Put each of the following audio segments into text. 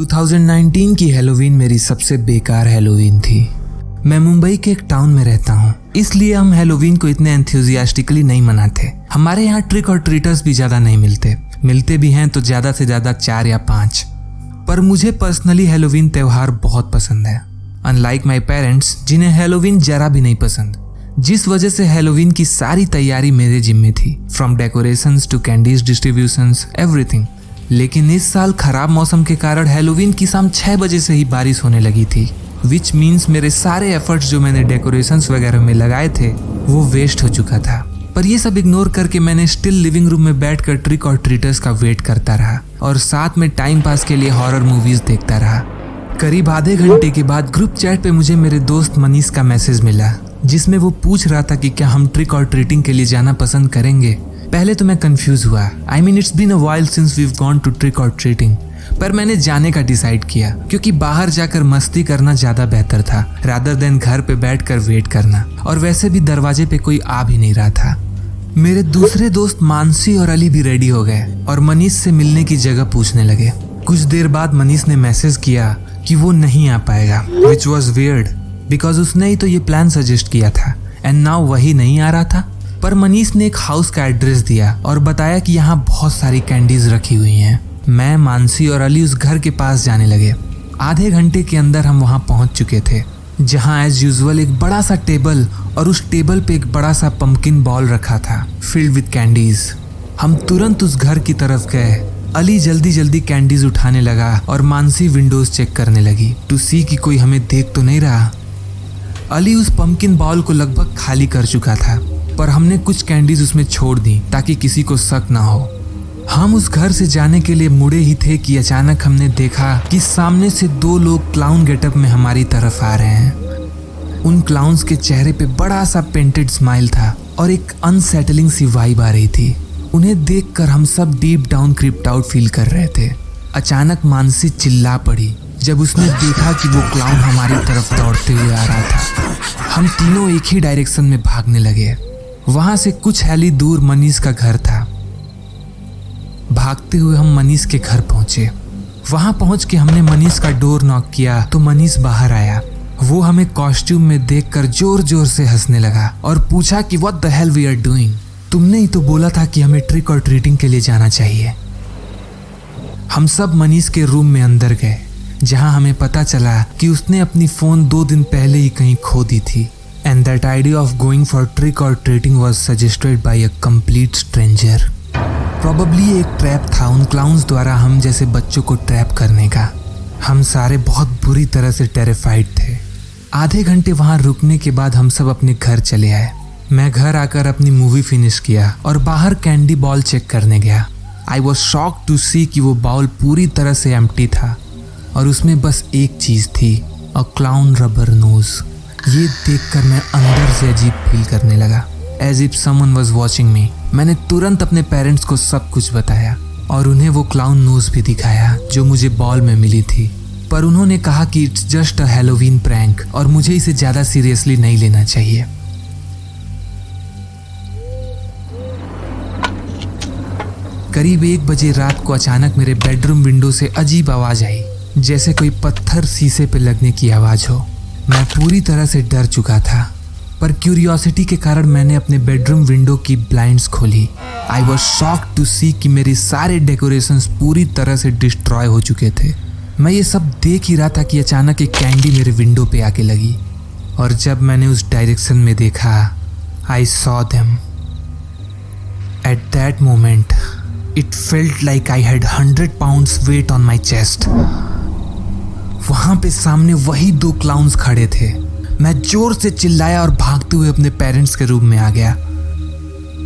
2019 की हैलोवीन मेरी सबसे बेकार हैलोवीन थी। मैं मुंबई के एक टाउन में रहता हूँ, इसलिए हम हैलोवीन को इतने एंथुजियास्टिकली नहीं मनाते। हमारे यहाँ ट्रिक और ट्रीटर्स भी ज्यादा नहीं मिलते भी हैं तो ज्यादा से ज्यादा 4 या 5। पर मुझे पर्सनली हैलोवीन त्योहार बहुत पसंद है, अनलाइक माई पेरेंट्स जिन्हें हैलोवीन जरा भी नहीं पसंद, जिस वजह से हैलोवीन की सारी तैयारी मेरे जिम्मे थी, from decorations to candies distributions everything. लेकिन इस साल खराब मौसम के कारण हैलोवीन की शाम 6 बजे से ही बारिश होने लगी थी, विच मीन्स मेरे सारे एफर्ट्स जो मैंने डेकोरेशंस वगैरह में लगाए थे वो वेस्ट हो चुका था। पर ये सब इग्नोर करके मैंने स्टिल लिविंग रूम में बैठकर ट्रिक और ट्रीटर्स का वेट करता रहा और साथ में टाइम पास के लिए हॉरर मूवीज देखता रहा। करीब आधे घंटे के बाद ग्रुप चैट पे मुझे मेरे दोस्त मनीष का मैसेज मिला, जिसमें वो पूछ रहा था कि क्या हम ट्रिक और ट्रीटिंग के लिए जाना पसंद करेंगे। पहले तो मैं कंफ्यूज हुआ, I mean it's been a while since we have gone to trick और ट्रीटिंग, पर मैंने जाने का डिसाइड किया क्योंकि बाहर जाकर मस्ती करना ज्यादा बेहतर था रादर देन घर पे बैठकर वेट करना, और वैसे भी दरवाजे पे कोई आ भी नहीं रहा था। मेरे दूसरे दोस्त मानसी और अली भी रेडी हो गए और मनीष से मिलने की जगह पूछने लगे। कुछ देर बाद मनीष ने मैसेज किया कि वो नहीं आ पाएगा, विच वॉज वियर्ड बिकॉज उसने ही तो ये प्लान सजेस्ट किया था एंड नाउ वही नहीं आ रहा था। पर मनीष ने एक हाउस का एड्रेस दिया और बताया कि यहाँ बहुत सारी कैंडीज रखी हुई हैं। मैं, मानसी और अली उस घर के पास जाने लगे। आधे घंटे के अंदर हम वहाँ पहुँच चुके थे, जहाँ एज यूजुअल एक बड़ा सा टेबल और उस टेबल पे एक बड़ा सा पंपकिन बॉल रखा था फिल्ड विद कैंडीज। हम तुरंत उस घर की तरफ गए। अली जल्दी जल्दी कैंडीज उठाने लगा और मानसी विंडोज चेक करने लगी टू सी कि कोई हमें देख तो नहीं रहा। अली उस पंपकिन बॉल को लगभग खाली कर चुका था, पर हमने कुछ कैंडीज उसमें छोड़ दी ताकि किसी को शक ना हो। हम उस घर से जाने के लिए मुड़े ही थे कि अचानक हमने देखा कि सामने से 2 लोग क्लाउन गेटअप में हमारी तरफ आ रहे हैं। उन क्लाउन्स के चेहरे पे बड़ा सा पेंटेड स्माइल था और एक अनसेटलिंग सी वाइब आ रही थी। उन्हें देखकर हम सब deep down crypt out feel कर रहे थे। अचानक मानसी चिल्ला पड़ी जब उसने देखा कि वो क्लाउन हमारी तरफ दौड़ते हुए आ रहा था। हम तीनों एक ही डायरेक्शन में भागने लगे। वहां से कुछ हैली दूर मनीष का घर था। भागते हुए हम मनीष के घर पहुंचे। वहां पहुंच के हमने मनीष का डोर नॉक किया तो मनीष बाहर आया। वो हमें कॉस्ट्यूम में देखकर जोर जोर से हंसने लगा और पूछा कि what the hell we are doing. तुमने ही तो बोला था कि हमें ट्रिक और ट्रीटिंग के लिए जाना चाहिए। हम सब मनीष के रूम में अंदर गए, जहां हमें पता चला कि उसने अपनी फोन 2 दिन पहले ही कहीं खो दी थी and that idea of going for trick और treating was suggested by a complete stranger. Probably एक ट्रैप था उन क्लाउन्स द्वारा हम जैसे बच्चों को ट्रैप करने का। हम सारे बहुत बुरी तरह से टेरिफाइड थे। आधे घंटे वहां रुकने के बाद हम सब अपने घर चले आए। मैं घर आकर अपनी मूवी फिनिश किया और बाहर कैंडी बॉल चेक करने गया। आई वॉज शॉक्ड टू सी कि वो बॉल पूरी तरह से एम्प्टी था और उसमें बस एक चीज थी, अ क्लाउन रबर नोज। ये देखकर मैं अंदर से अजीब फील करने लगा, as if someone was watching me. मैंने तुरंत अपने पेरेंट्स को सब कुछ बताया और उन्हें वो क्लाउन नोज भी दिखाया जो मुझे बॉल में मिली थी, पर उन्होंने कहा कि it's just a Halloween prank और मुझे इसे ज्यादा सीरियसली नहीं लेना चाहिए। करीब 1 बजे रात को अचानक मेरे बेडरूम विंडो से अजीब आवाज आई, जैसे कोई पत्थर शीशे पे लगने की आवाज हो। मैं पूरी तरह से डर चुका था, पर क्यूरियोसिटी के कारण मैंने अपने बेडरूम विंडो की ब्लाइंड्स खोली। आई वॉज शॉक्ड टू सी कि मेरे सारे डेकोरेशंस पूरी तरह से डिस्ट्रॉय हो चुके थे। मैं ये सब देख ही रहा था कि अचानक एक कैंडी मेरे विंडो पे आके लगी और जब मैंने उस डायरेक्शन में देखा, I saw them. At that moment it felt like I had 100 pounds weight on my chest. वहां पे सामने वही 2 क्लाउन्स खड़े थे। मैं जोर से चिल्लाया और भागते हुए अपने पेरेंट्स के रूम में आ गया।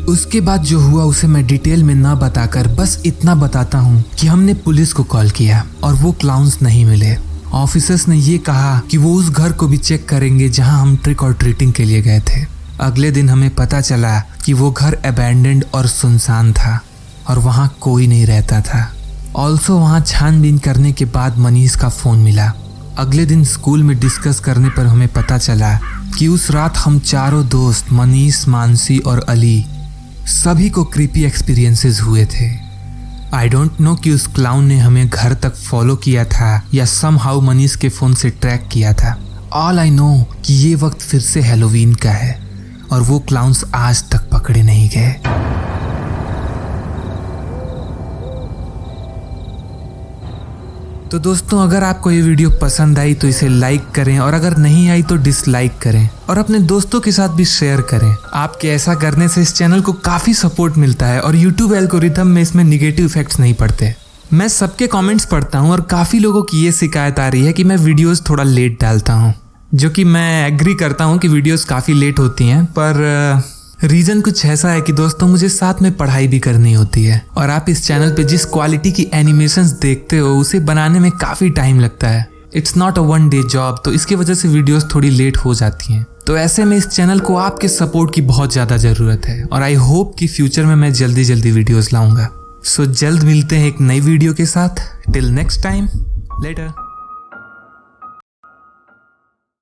उसके बाद जो हुआ उसे मैं डिटेल में ना बताकर बस इतना बताता हूँ कि हमने पुलिस को कॉल किया और वो क्लाउन्स नहीं मिले। ऑफिसर्स ने ये कहा कि वो उस घर को भी चेक करेंगे जहाँ हम ट्रिक और ट्रीटिंग के लिए गए थे। अगले दिन हमें पता चला कि वो घर अबैंडन्ड और सुनसान था और वहाँ कोई नहीं रहता था। ऑल्सो वहाँ छानबीन करने के बाद मनीष का फोन मिला। अगले दिन स्कूल में डिस्कस करने पर हमें पता चला कि उस रात हम चारों दोस्त मनीष, मानसी और अली सभी को क्रीपी एक्सपीरियंसेस हुए थे। आई डोंट नो कि उस क्लाउन ने हमें घर तक फॉलो किया था या समहाउ मनीष के फोन से ट्रैक किया था। ऑल आई नो कि ये वक्त फिर से हैलोवीन का है और वो क्लाउन्स आज तक पकड़े नहीं गए। तो दोस्तों, अगर आपको ये वीडियो पसंद आई तो इसे लाइक करें और अगर नहीं आई तो डिसलाइक करें और अपने दोस्तों के साथ भी शेयर करें। आपके ऐसा करने से इस चैनल को काफ़ी सपोर्ट मिलता है और यूट्यूब एल्गोरिथम में इसमें निगेटिव इफेक्ट्स नहीं पड़ते। मैं सबके कमेंट्स पढ़ता हूँ और काफ़ी लोगों की ये शिकायत आ रही है कि मैं वीडियोज़ थोड़ा लेट डालता हूँ, जो कि मैं एग्री करता हूँ कि वीडियोज़ काफ़ी लेट होती हैं, पर रीज़न कुछ ऐसा है कि दोस्तों मुझे साथ में पढ़ाई भी करनी होती है और आप इस चैनल पे जिस क्वालिटी की एनिमेशंस देखते हो उसे बनाने में काफ़ी टाइम लगता है। It's not a one day job, तो इसकी वजह से वीडियोस थोड़ी लेट हो जाती हैं। तो ऐसे में इस चैनल को आपके सपोर्ट की बहुत ज़्यादा ज़रूरत है और आई होप कि फ्यूचर में मैं जल्दी वीडियोज़ लाऊंगा। सो जल्द मिलते हैं एक नई वीडियो के साथ। Till next time, letter.